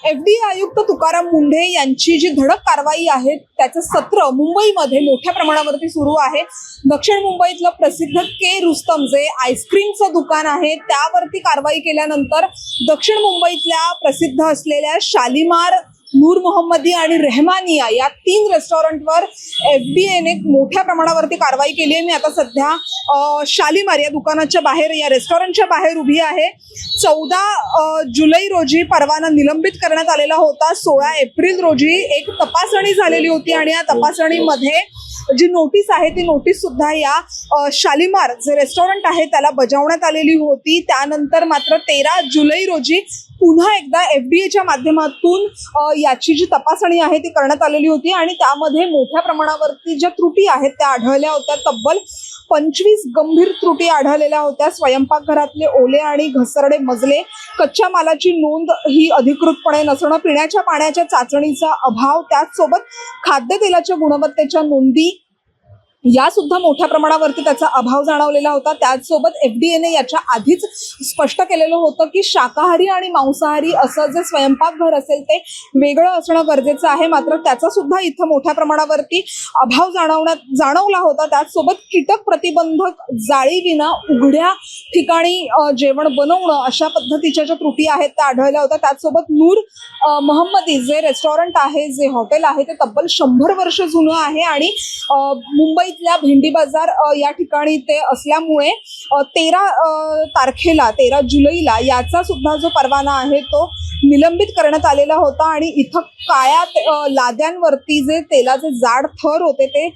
FDA आयुक्त तुकाराम मुंढे यांची जी धडक कारवाई आहे त्याचं सत्र मुंबईमध्ये मोठ्या प्रमाणावरती सुरू आहे। दक्षिण मुंबईतलं प्रसिद्ध के रुस्तम जे आईस्क्रीमचं दुकान आहे त्यावरती कारवाई केल्यानंतर दक्षिण मुंबईतल्या प्रसिद्ध असलेल्या शालीमार, नूर मोहम्मदी आणि रेहमानिया या 3 रेस्टॉरंटवर एफडीएने मोठ्या प्रमाणावरती कारवाई केली आहे। मी आता सध्या शालीमार या दुकानाच्या बाहेर, या रेस्टॉरंटच्या बाहेर उभी आहे। 14 जुलै रोजी परवाना निलंबित करण्यात आलेला होता। 16 एप्रिल रोजी एक तपासणी झालेली होती आणि या तपासणीमध्ये जी नोटीस आहे ती नोटीस सुद्धा या शालीमार जे रेस्टॉरंट आहे त्याला बजावण्यात आलेली होती। त्यानंतर मात्र 13 जुलै रोजी पुन्हा एकदा एफडीएच्या माध्यमातून याची जी तपासणी आहे ती करण्यात आलेली होती आणि त्यामध्ये मोठ्या प्रमाणावरती ज्या त्रुटी आहेत त्या आढळल्या होत्या। तब्बल 25 गंभीर त्रुटी आढळलेल्या होत्या। स्वयंपाकघरातले ओले आणि घसरडे मजले, कच्च्या मालाची नोंद ही अधिकृतपणे नसणं, पिण्याच्या पाण्याच्या चाचणीचा अभाव, त्याचसोबत खाद्यतेलाच्या गुणवत्तेच्या नोंदी या सुद्धा मोठ्या प्रमाणावरती त्याचा अभाव जाणवलेला होता। त्याचसोबत एफडीएने याच्या आधीच स्पष्ट केलेलं होतं की शाकाहारी आणि मांसाहारी असं जे स्वयंपाकघर असेल ते वेगळं असणं गरजेचं आहे, मात्र त्याचा सुद्धा इथं मोठ्या प्रमाणावरती अभाव जाणवला होता। त्याचसोबत कीटक प्रतिबंधक जाळीविना उघड्या ठिकाणी जेवण बनवणं अशा पद्धतीच्या ज्या त्रुटी आहेत त्या आढळल्या होत्या। त्याचसोबत नूर मोहम्मदी जे रेस्टॉरंट आहे, जे हॉटेल आहे ते तब्बल 100 वर्ष जुनं आहे आणि मुंबईतल्या भेंडी बाजार या ठिकाणी ते असल्यामुळे 13 जुलैला याचा सुद्धा जो परवाना आहे तो निलंबित करण्यात आलेला होता आणि इथं काळ्या लाद्यांवरती जे तेलाचे जाड थर होते ते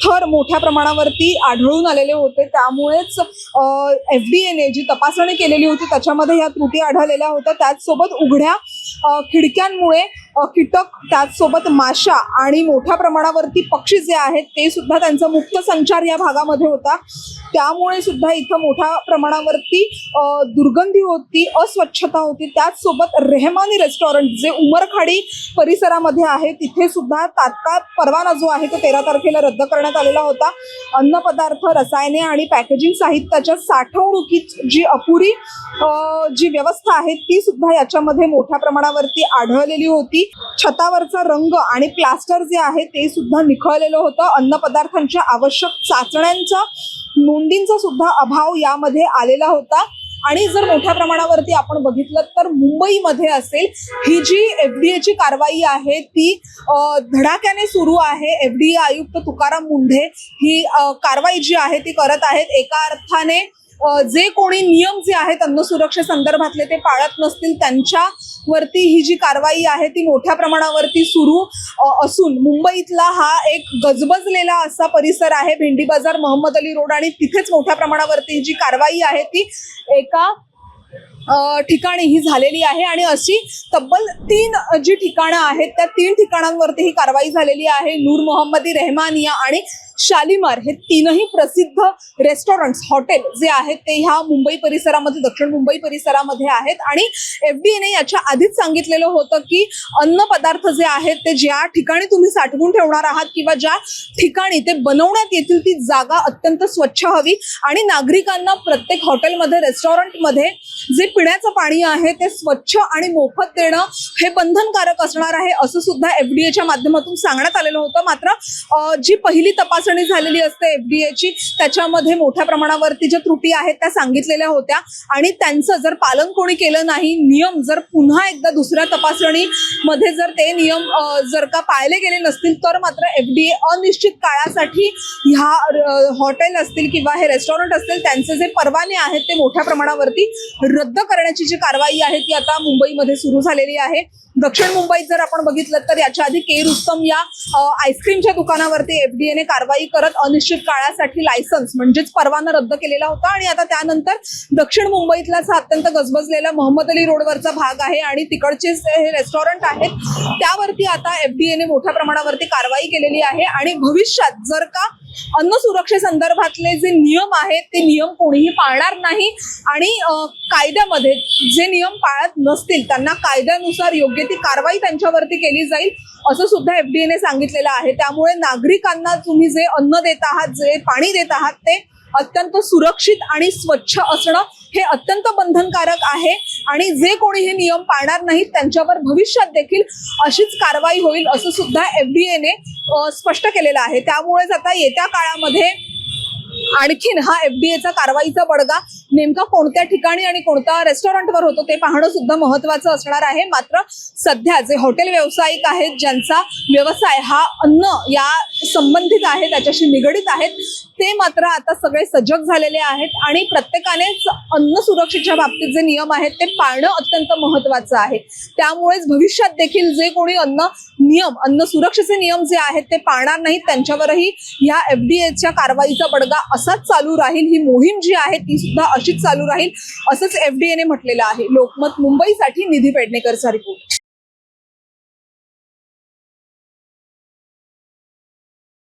थर मोठ्या प्रमाणावरती आढळून आलेले होते। त्यामुळेच एफडीएने जी तपासणी केलेली होती त्याच्यामध्ये या त्रुटी आढळलेल्या होत्या। त्याचसोबत उघड्या खिडक्यांमुळे कीटक, त्याचसोबत माशा आणि मोठ्या प्रमाणावरती पक्षी जे आहेत ते सुद्धा त्यांचा मुक्त संचार या भागामध्ये होता। त्यामुळे सुद्धा इथं मोठ्या प्रमाणावरती दुर्गंधी होती, अस्वच्छता होती। त्याचसोबत रेहमानी रेस्टॉरंट जे उमरखाडी परिसरामध्ये आहे तिथे सुद्धा तात्काळ परवाना जो आहे तो 13 तारखेला रद्द करण्यात आलेला होता। अन्नपदार्थ, रसायने आणि पॅकेजिंग साहित्याच्या साठवणुकीची जी अपुरी जी व्यवस्था आहे ती सुद्धा याच्यामध्ये मोठ्या प्रमाणावरती आढळलेली होती। छतावरचा रंग आणि प्लास्टर जे आहे ते सुद्धा निखळलेलं होतं। अन्नपदार्थांच्या आवश्यक चाचण्यांचा, नोंदींचा सुद्धा अभाव यामध्ये आलेला होता। आणि जर मोठ्या प्रमाणावरती आपण बघितलं तर मुंबईमध्ये असेल ही जी एफडीएची कारवाई आहे ती धडाक्याने सुरू आहे। एफडीए आयुक्त तुकाराम मुंढे ही कारवाई जी आहे ती करत आहेत। एका अर्थाने जे कोणी नियम जे आहेत अन्न सुरक्षेसंदर्भातले ते पाळत नसतील त्यांच्यावरती ही जी कारवाई आहे ती मोठ्या प्रमाणावरती सुरू असून मुंबईतला हा एक गजबजलेला असा परिसर आहे, भेंडी बाजार, मोहम्मद अली रोड, आणि तिथेच मोठ्या प्रमाणावरती जी कारवाई आहे ती एका ठिकाणी ही झालेली आहे आणि अशी तब्बल 3 जी ठिकाणं आहेत त्या 3 ठिकाणांवरती ही कारवाई झालेली आहे। नूर मोहम्मदी, रेहमानिया आणि शालीमार हे 3ही प्रसिद्ध रेस्टॉरंट्स, हॉटेल जे आहेत ते ह्या मुंबई परिसरामध्ये, दक्षिण मुंबई परिसरामध्ये आहेत आणि एफडीएने याच्या आधीच सांगितलेलं होतं की अन्न पदार्थ जे आहेत ते ज्या ठिकाणी तुम्ही साठवून ठेवणार आहात किंवा ज्या ठिकाणी ते बनवण्यात येतील ती जागा अत्यंत स्वच्छ हवी आणि नागरिकांना प्रत्येक हॉटेलमध्ये, रेस्टॉरंटमध्ये जे पिण्याचं पाणी आहे ते स्वच्छ आणि मोफत देणं हे बंधनकारक असणार आहे असं सुद्धा एफडीएच्या माध्यमातून सांगण्यात आलेलं होतं। मात्र जी पहिली तपासणी झालेली असते एफडीएची त्याच्यामध्ये मोठ्या प्रमाणावरती ज्या त्रुटी आहेत त्या सांगितलेल्या होत्या आणि त्यांचं जर पालन कोणी केलं नाही, नियम जर पुन्हा एकदा दुसऱ्या तपासणीमध्ये जर ते नियम जर का पाळले गेले नसतील तर मात्र एफडीए अनिश्चित काळासाठी ह्या हॉटेल असतील किंवा हे रेस्टॉरंट असतील त्यांचे जे परवाने आहेत ते मोठ्या प्रमाणावरती रद्द करण्याची जी कारवाई आहे ती आता मुंबईमध्ये सुरू झालेली आहे। दक्षिण मुंबईत जर आपण बघितलं तर याच्या आधी के रुस्तम या आईस्क्रीमच्या दुकानावरती एफडीएने कारवाई करत अनिश्चित काळासाठी लायसन्स म्हणजेच परवाना रद्द केलेला होता आणि आता त्यानंतर दक्षिण मुंबईतला असा अत्यंत गजबजलेला मोहम्मद अली रोडवरचा भाग आहे आणि तिकडचे हे रेस्टॉरंट आहेत त्यावरती आता एफडीएने मोठ्या प्रमाणावरती कारवाई केलेली आहे आणि भविष्यात जर का अन्न सुरक्षेसंदर्भातले जे नियम आहेत ते नियम कोणीही पाळणार नाही आणि कायद्यामध्ये जे नियम पाळत नसतील त्यांना कायद्यानुसार योग्य ती कारवाई त्यांच्यावरती केली जाईल असं सुद्धा एफडीएने सांगितलेलं आहे। त्यामुळे नागरिकांना तुम्ही जे अन्न देत आहात, जे पाणी देत आहात ते अत्यंत सुरक्षित आणि स्वच्छ असणं हे अत्यंत बंधनकारक आहे आणि जे कोणी हे नियम पाळणार नाहीत त्यांच्यावर भविष्यात देखील अशीच कारवाई होईल असं सुद्धा FDA ने स्पष्ट केलेलं आहे. त्यामुळेच आता येत्या काळामध्ये आणखीन हा FDAचा कारवाईचा बडगा नेमका कोणत्या ठिकाणी आणि कोणत्या रेस्टॉरंटवर होतो ते पाहणं सुद्धा महत्त्वाचं असणार आहे. मात्र सध्या जे हॉटेल व्यावसायिक आहेत ज्यांचा व्यवसाय हा अन्न या संबंधित आहे त्याच्याशी निगडीत आहेत ते मात्र आता सगळे सजग झालेले आहेत आणि प्रत्येकानेच अन्न सुरक्षेच्या बाबतीत जे नियम आहेत ते पाळणं अत्यंत महत्त्वाचं आहे. त्यामुळेच भविष्यात देखील जे कोणी अन्न सुरक्षेचे नियम जे आहेत ते पाळणार नाहीत त्यांच्यावरही या FDAच्या कारवाईचा बडगा असाच चालू राहील. ही मोहीम जी आहे ती सुद्धा अशीच चालू राहील असंच FDA ने म्हटलेलं आहे. लोकमत मुंबईसाठी निधी पेडणेकरचा रिपोर्ट.